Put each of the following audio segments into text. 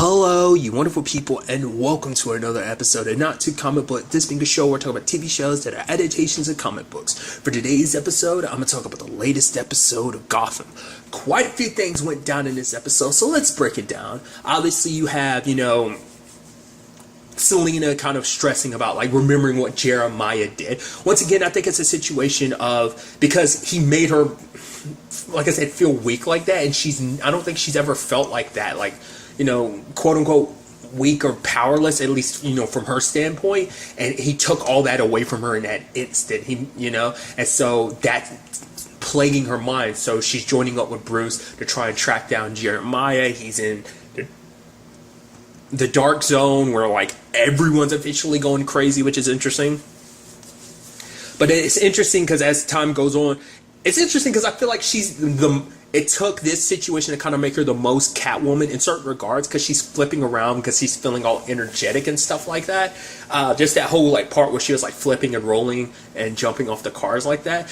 Hello, you wonderful people, and welcome to another episode of Not Too Comic Book. This being a show, we're talking about TV shows that are adaptations of comic books. For today's episode, I'm going to talk about the latest episode of Gotham. Quite a few things went down in this episode, so let's break it down. Obviously, you have, Selena kind of stressing about, remembering what Jeremiah did. Once again, I think it's a situation of, because he made her, like I said, feel weak like that, and I don't think she's ever felt like that, quote unquote weak or powerless, at least, from her standpoint, and he took all that away from her in that instant, and so that's plaguing her mind. So she's joining up with Bruce to try and track down Jeremiah. He's in the dark zone where everyone's officially going crazy, which is interesting. But it's interesting because as time goes on, it's interesting because I feel like it took this situation to kind of make her the most Catwoman in certain regards, because she's flipping around, because she's feeling all energetic and stuff like that. Just that whole part where she was flipping and rolling and jumping off the cars like that,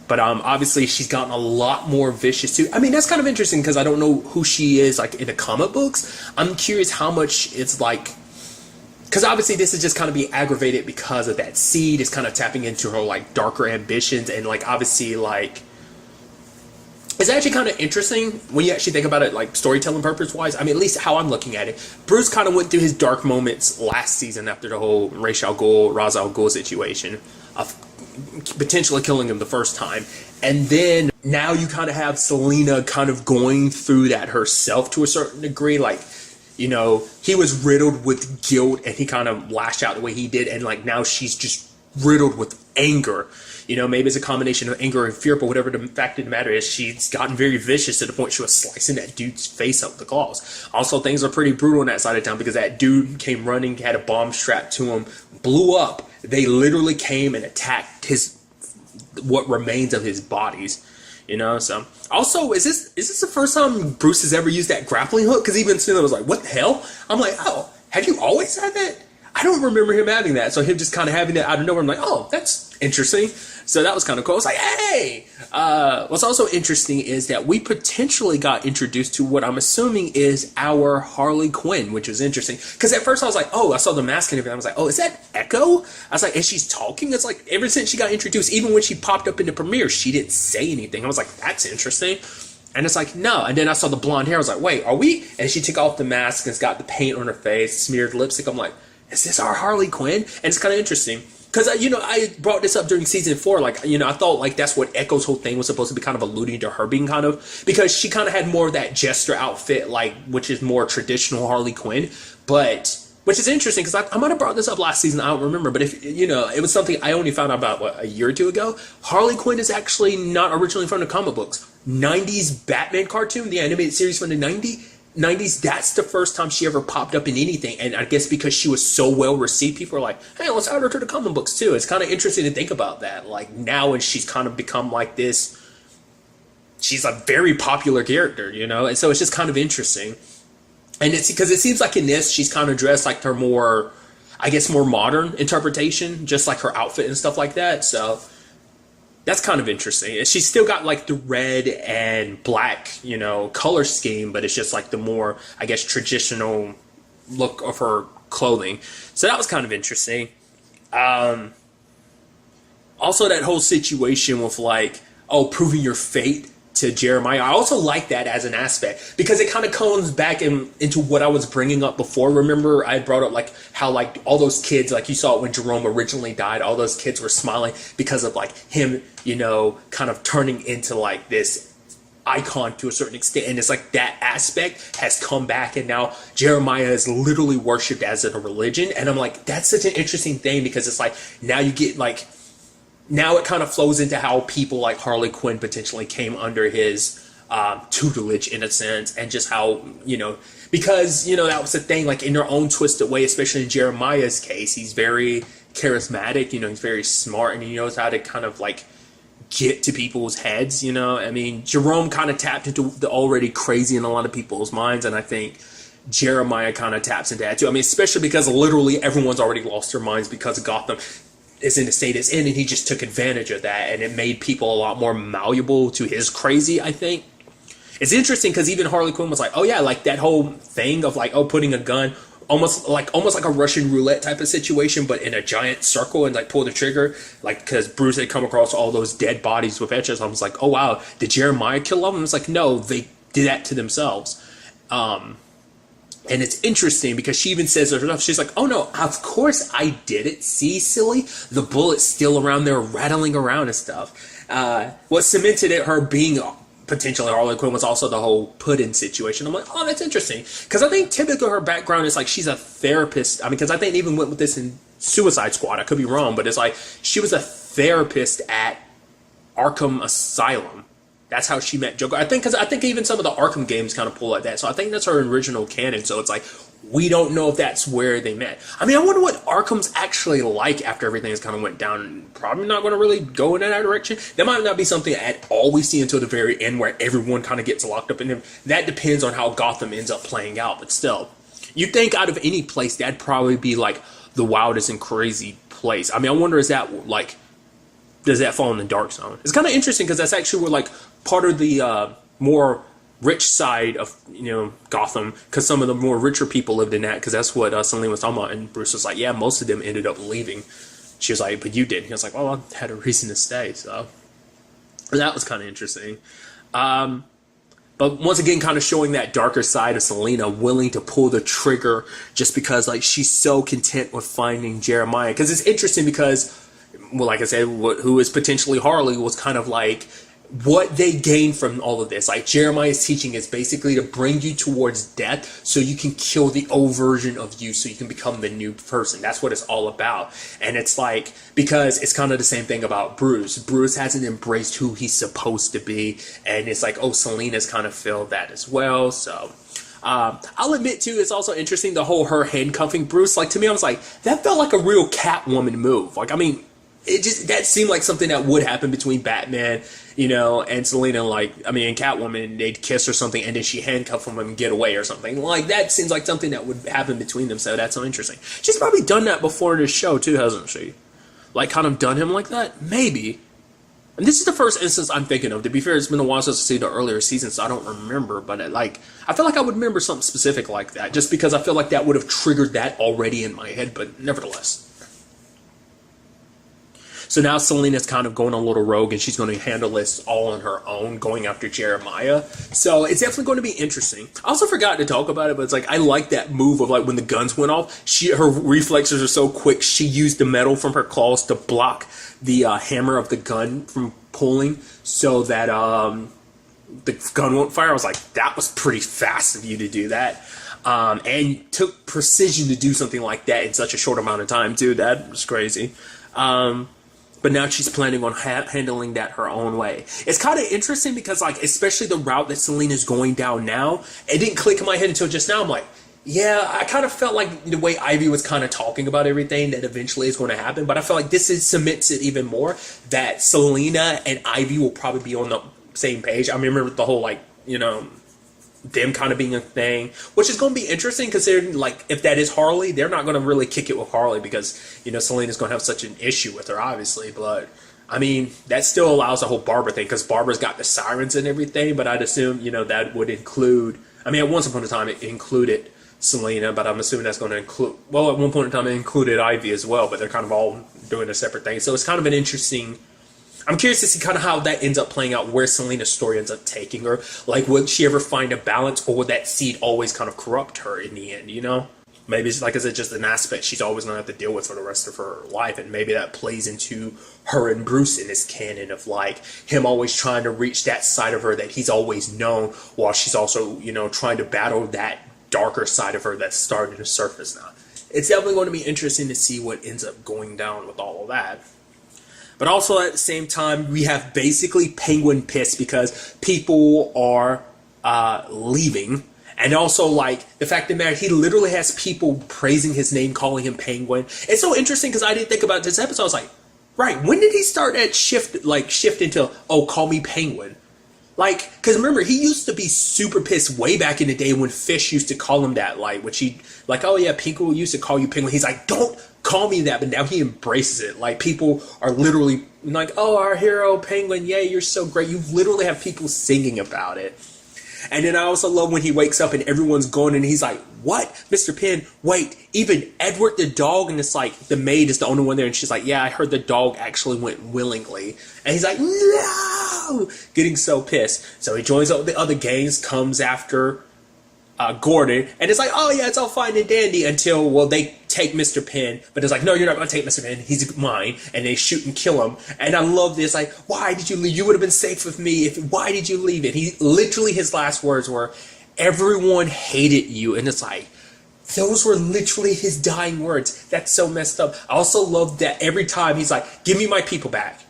But obviously she's gotten a lot more vicious too. I mean, that's kind of interesting because I don't know who she is in the comic books. I'm curious how much it's because obviously this is just kind of being aggravated because of that seed. It's kind of tapping into her darker ambitions, and obviously it's actually kind of interesting when you actually think about it, storytelling purpose wise. I mean, at least how I'm looking at it. Bruce kind of went through his dark moments last season after the whole Ra's al Ghul situation of potentially killing him the first time, and then now you kind of have Selena kind of going through that herself to a certain degree. He was riddled with guilt, and he kind of lashed out the way he did, and now she's just riddled with anger. Maybe it's a combination of anger and fear, but whatever the fact of the matter is, she's gotten very vicious to the point she was slicing that dude's face out with the claws. Also, things are pretty brutal on that side of town, because that dude came running, had a bomb strapped to him, blew up. They literally came and attacked what remains of his bodies. So also, is this the first time Bruce has ever used that grappling hook? Because even Selena was like, "What the hell?" I'm like, "Oh, have you always had that?" I don't remember him having that. So him just kind of having it out of nowhere, I'm like, "Oh, that's interesting." So that was kind of cool. I was like, "Hey!" What's also interesting is that we potentially got introduced to what I'm assuming is our Harley Quinn, which was interesting. Because at first I was like, "Oh," I saw the mask and everything. I was like, "Oh, is that Echo?" I was like, "And she's talking?" It's ever since she got introduced, even when she popped up in the premiere, she didn't say anything. I was like, "That's interesting." And it's no. And then I saw the blonde hair. I was like, "Wait, are we?" And she took off the mask and it's got the paint on her face, smeared lipstick. I'm like, "Is this our Harley Quinn?" And it's kind of interesting. Because, I brought this up during season 4, I thought, that's what Echo's whole thing was supposed to be kind of alluding to her being kind of, because she kind of had more of that jester outfit, which is more traditional Harley Quinn, which is interesting, because I might have brought this up last season, I don't remember, but if, it was something I only found out about, a year or two ago. Harley Quinn is actually not originally from the comic books. 90s Batman cartoon, the animated series from the 90s, that's the first time she ever popped up in anything, and I guess because she was so well received, people are like, "Hey, let's add her to the comic books too." It's kind of interesting to think about that. Now, and she's kind of become this. She's a very popular character, and so it's just kind of interesting. And it's because it seems like in this, she's kind of dressed her more, I guess, more modern interpretation, just her outfit and stuff like that. So that's kind of interesting. She's still got the red and black, color scheme, but it's just the more, I guess, traditional look of her clothing. So that was kind of interesting. Also, that whole situation with proving your fate to Jeremiah. I also like that as an aspect, because it kind of comes back into what I was bringing up before. Remember, I brought up how all those kids, you saw it when Jerome originally died, all those kids were smiling because of him, kind of turning into this icon to a certain extent, and it's that aspect has come back, and now Jeremiah is literally worshipped as a religion, and I'm that's such an interesting thing, because it's now you get now it kind of flows into how people like Harley Quinn potentially came under his tutelage, in a sense, and just how, because, that was the thing, in their own twisted way, especially in Jeremiah's case, he's very charismatic, he's very smart, and he knows how to kind of, get to people's heads, I mean, Jerome kind of tapped into the already crazy in a lot of people's minds, and I think Jeremiah kind of taps into that too. I mean, especially because literally everyone's already lost their minds because of Gotham is in the state it's in, and he just took advantage of that, and it made people a lot more malleable to his crazy, I think. It's interesting because even Harley Quinn was like, oh yeah, like that whole thing of like, oh, putting a gun almost like a Russian roulette type of situation, but in a giant circle and like pull the trigger, like because Bruce had come across all those dead bodies with etches. I was like, oh wow, did Jeremiah kill them? And it's like, no, they did that to themselves. And it's interesting because she even says herself, she's like, oh no, of course I did it. See, silly, the bullet's still around there rattling around and stuff. What cemented it, her being potentially Harley Quinn, was also the whole put-in situation. I'm like, oh, that's interesting. Because I think typically her background is like she's a therapist. I mean, because I think they even went with this in Suicide Squad. I could be wrong, but it's like she was a therapist at Arkham Asylum. That's how she met Joker. I think even some of the Arkham games kind of pull like that. So I think that's her original canon. So it's like, we don't know if that's where they met. I mean, I wonder what Arkham's actually like after everything has kind of went down. Probably not going to really go in that direction. That might not be something at all we see until the very end where everyone kind of gets locked up in them. That depends on how Gotham ends up playing out. But still, you'd think out of any place, that'd probably be like the wildest and crazy place. I mean, I wonder, is that like, does that fall in the dark zone? It's kind of interesting because that's actually where like part of the more rich side of, Gotham, because some of the more richer people lived in that, because that's what Selene was talking about, and Bruce was like, yeah, most of them ended up leaving. She was like, but you did. He was like, well, I had a reason to stay, so that was kind of interesting. But once again, kind of showing that darker side of Selena, willing to pull the trigger just because like she's so content with finding Jeremiah. Because it's interesting because, well, like I said, who is potentially Harley was kind of like what they gain from all of this. Like Jeremiah's teaching is basically to bring you towards death so you can kill the old version of you so you can become the new person. That's what it's all about. And it's like, because it's kind of the same thing about Bruce. Bruce hasn't embraced who he's supposed to be. And it's like, oh, Selena's kind of felt that as well. So I'll admit too, it's also interesting, the whole her handcuffing Bruce. Like to me, I was like, that felt like a real Catwoman move. Like, I mean, that seemed like something that would happen between Batman, and Selena. Like, I mean, in Catwoman, they'd kiss or something, and then she handcuff him and get away or something. Like, that seems like something that would happen between them, so that's so interesting. She's probably done that before in this show, too, hasn't she? Like, kind of done him like that? Maybe. And this is the first instance I'm thinking of. To be fair, it's been a while since I've seen the earlier seasons, so I don't remember. But, I feel like I would remember something specific like that, just because I feel like that would have triggered that already in my head, but nevertheless. So now Selena's kind of going a little rogue, and she's going to handle this all on her own, going after Jeremiah. So it's definitely going to be interesting. I also forgot to talk about it, but it's like, I like that move of like when the guns went off, her reflexes are so quick, she used the metal from her claws to block the hammer of the gun from pulling so that the gun won't fire. I was like, that was pretty fast of you to do that. And took precision to do something like that in such a short amount of time, too. That was crazy. But now she's planning on handling that her own way. It's kind of interesting because, like, especially the route that Selena's going down now, it didn't click in my head until just now. I'm like, yeah, I kind of felt like the way Ivy was kind of talking about everything that eventually is going to happen. But I feel like this cements it even more that Selena and Ivy will probably be on the same page. I remember the whole, like, them kind of being a thing, which is going to be interesting because they're like, if that is Harley, they're not going to really kick it with Harley because, Selena's going to have such an issue with her, obviously. But, I mean, that still allows the whole Barbara thing because Barbara's got the sirens and everything, but I'd assume, that would include, I mean, at once upon a time it included Selena, but I'm assuming that's going to include, well, at one point in time it included Ivy as well, but they're kind of all doing a separate thing. So it's kind of an interesting, I'm curious to see kind of how that ends up playing out, where Selena's story ends up taking her. Like, would she ever find a balance, or would that seed always kind of corrupt her in the end, Maybe it's like, is it just an aspect she's always going to have to deal with for the rest of her life, and maybe that plays into her and Bruce in this canon of, like, him always trying to reach that side of her that he's always known, while she's also, trying to battle that darker side of her that's starting to surface now. It's definitely going to be interesting to see what ends up going down with all of that. But also at the same time, we have basically Penguin pissed because people are leaving. And also, like, the fact that he literally has people praising his name, calling him Penguin. It's so interesting because I didn't think about this episode. I was like, right, when did he start that shift into, oh, call me Penguin? Like, because remember, he used to be super pissed way back in the day when Fish used to call him that. Like, which he, like, oh yeah, people used to call you Penguin. He's like, don't call me that, but now he embraces it. Like, people are literally like, oh, our hero Penguin, yay, you're so great. You literally have people singing about it. And then I also love when he wakes up and everyone's going and he's like, what? Mr. Penn, wait, even Edward the dog? And it's like, the maid is the only one there. And she's like, yeah, I heard the dog actually went willingly. And he's like, no! Getting so pissed. So he joins up with the other gangs, comes after Gordon, and it's like, oh yeah, it's all fine and dandy until, well, they take Mr. Penn, but it's like, no, you're not going to take Mr. Penn, he's mine, and they shoot and kill him. And I love this, like, why did you leave? You would have been safe with me. Why did you leave it? He literally, his last words were, everyone hated you. And it's like, those were literally his dying words. That's so messed up. I also love that every time he's like, give me my people back,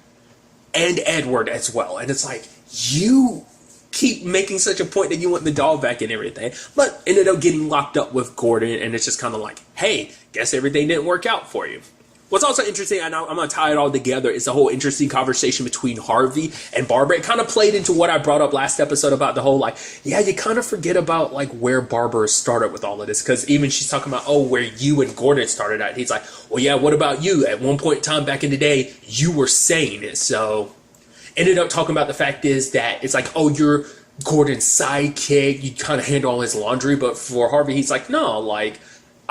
and Edward as well. And it's like, you keep making such a point that you want the dog back and everything, but ended up getting locked up with Gordon, and it's just kind of like, hey, guess everything didn't work out for you. What's also interesting, and I'm going to tie it all together, is the whole interesting conversation between Harvey and Barbara. It kind of played into what I brought up last episode about the whole, like, yeah, you kind of forget about, like, where Barbara started with all of this, because even she's talking about, oh, where you and Gordon started at. He's like, well, yeah, what about you? At one point in time back in the day, you were sane. So ended up talking about the fact is that it's like, oh, you're Gordon's sidekick, you kind of handle all his laundry, but for Harvey, he's like, no, like,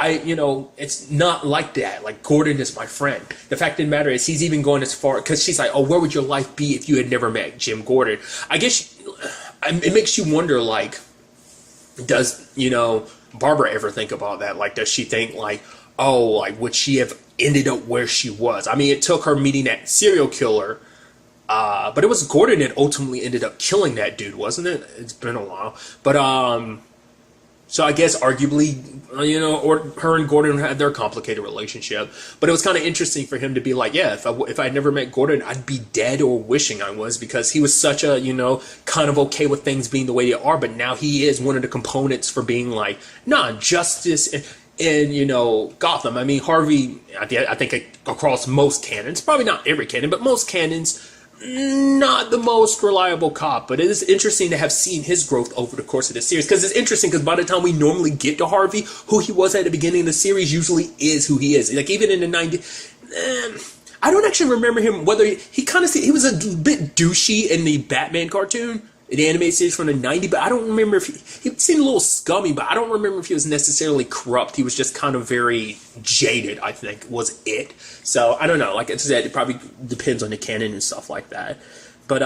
it's not like that. Like, Gordon is my friend. The fact of the matter is, he's even going as far, because she's like, oh, where would your life be if you had never met Jim Gordon? I guess it makes you wonder, like, does, Barbara ever think about that? Like, does she think, like, oh, like, would she have ended up where she was? I mean, it took her meeting that serial killer, but it was Gordon that ultimately ended up killing that dude, wasn't it? It's been a while. But, so I guess arguably, or her and Gordon had their complicated relationship. But it was kind of interesting for him to be like, yeah, if I had never met Gordon, I'd be dead or wishing I was, because he was such a, kind of okay with things being the way they are. But now he is one of the components for being like, nah, justice in Gotham. I mean, Harvey, I think across most canons, probably not every canon, but most canons, not the most reliable cop. But it is interesting to have seen his growth over the course of the series, because it's interesting because by the time we normally get to Harvey, who he was at the beginning of the series usually is who he is. Like, even in the 90s, I don't actually remember him, whether he was a bit douchey in the Batman cartoon, the animated series from the 90s, but I don't remember if he seemed a little scummy, but I don't remember if he was necessarily corrupt. He was just kind of very jaded, I think, was it. So, I don't know. Like I said, it probably depends on the canon and stuff like that. But,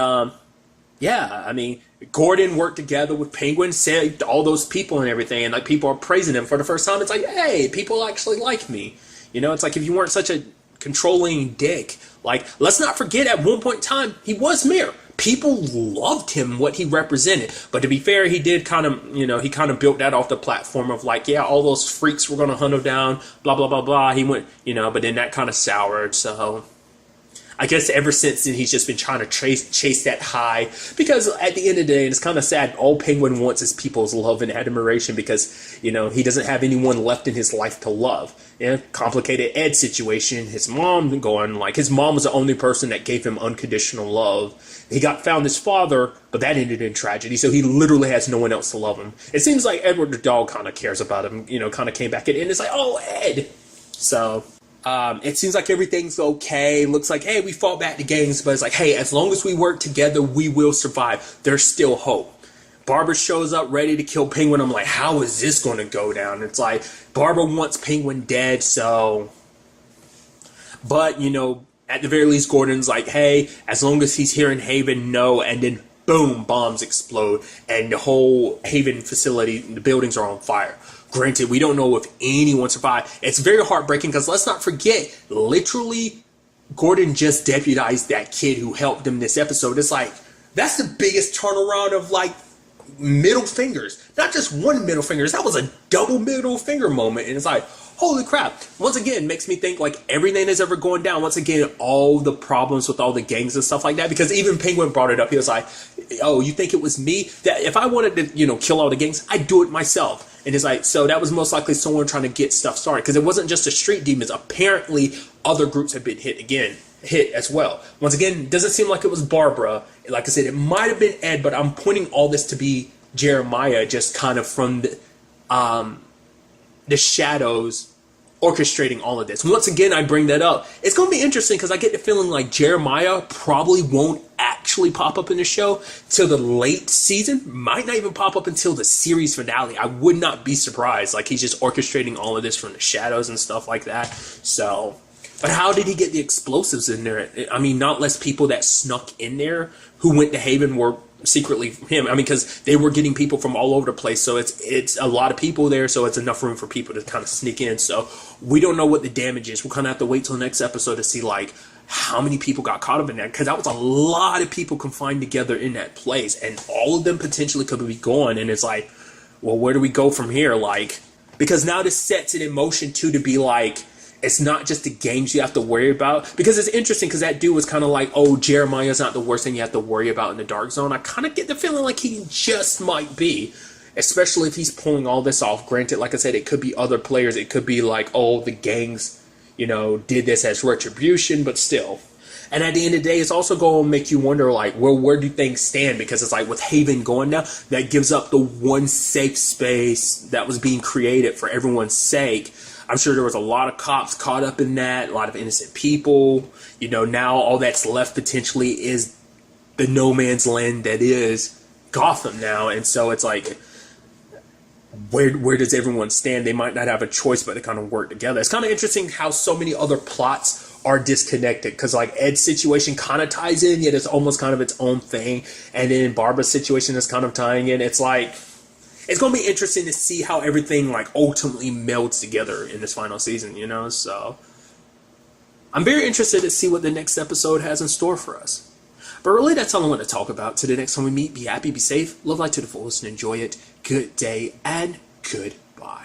yeah, I mean, Gordon worked together with Penguin, saved all those people and everything, and, like, people are praising him for the first time. It's like, hey, people actually like me. It's like, if you weren't such a controlling dick, like, let's not forget, at one point in time, he was mayor. People loved him, what he represented. But to be fair, he did kind of, he kind of built that off the platform of like, yeah, all those freaks were going to hunt him down, blah, blah, blah, blah. He went, but then that kind of soured. So I guess ever since then, he's just been trying to chase that high. Because at the end of the day, and it's kind of sad, all Penguin wants is people's love and admiration, because, he doesn't have anyone left in his life to love. Complicated Ed situation, his mom going, like, his mom was the only person that gave him unconditional love. He found his father, but that ended in tragedy, so he literally has no one else to love him. It seems like Edward the dog kind of cares about him, kind of came back in, and it's like, oh, Ed! So, it seems like everything's okay. Looks like, hey, we fought back the gangs, but it's like, hey, as long as we work together, we will survive. There's still hope. Barbara shows up ready to kill Penguin. I'm like, how is this going to go down? It's like, Barbara wants Penguin dead, so... But, at the very least, Gordon's like, hey, as long as he's here in Haven, no, and then boom, bombs explode, and the whole Haven facility, the buildings are on fire. Granted, we don't know if anyone survived. It's very heartbreaking, because let's not forget, literally, Gordon just deputized that kid who helped him this episode. It's like, that's the biggest turnaround of, like, middle fingers. Not just one middle finger. That was a double middle finger moment, and it's like, holy crap. Once again, makes me think like everything that's ever going down. Once again, all the problems with all the gangs and stuff like that. Because even Penguin brought it up. He was like, oh, you think it was me? That if I wanted to, kill all the gangs, I'd do it myself. And it's like, so that was most likely someone trying to get stuff started. Because it wasn't just the street demons. Apparently, other groups have been hit as well. Once again, it doesn't seem like it was Barbara. Like I said, it might have been Ed, but I'm pointing all this to be Jeremiah, just kind of from the shadows orchestrating all of this. Once again, I bring that up. It's going to be interesting because I get the feeling like Jeremiah probably won't act actually pop up in the show till the late season. Might not even pop up until the series finale. I would not be surprised. Like, he's just orchestrating all of this from the shadows and stuff like that. So, but how did he get the explosives in there? I mean, not less people that snuck in there who went to Haven were secretly him. I mean, because they were getting people from all over the place, so it's a lot of people there, so it's enough room for people to kind of sneak in. So we don't know what the damage is. We'll kind of have to wait till the next episode to see like how many people got caught up in that, because that was a lot of people confined together in that place, and all of them potentially could be gone. And it's like, well, where do we go from here? Like, because now this sets it in motion too, to be like, it's not just the games you have to worry about. Because it's interesting, because that dude was kind of like, oh, Jeremiah's not the worst thing you have to worry about in the Dark Zone. I kind of get the feeling like he just might be, especially if he's pulling all this off. Granted, like I said, it could be other players. It could be like, oh, the gangs, you know, did this as retribution, but still. And at the end of the day, it's also going to make you wonder, like, well, where do things stand? Because it's like, with Haven going now, that gives up the one safe space that was being created for everyone's sake. I'm sure there was a lot of cops caught up in that, a lot of innocent people. You know, now all that's left potentially is the no man's land that is Gotham now. And so it's like, where does everyone stand? They might not have a choice but to kind of work together. It's kind of interesting how so many other plots are disconnected, because like Ed's situation kind of ties in, yet it's almost kind of its own thing. And then Barbara's situation is kind of tying in. It's like, it's going to be interesting to see how everything like ultimately melds together in this final season, you know? So I'm very interested to see what the next episode has in store for us. But really, that's all I want to talk about. Till the next time we meet, be happy, be safe, love life to the fullest, and enjoy it. Good day and goodbye.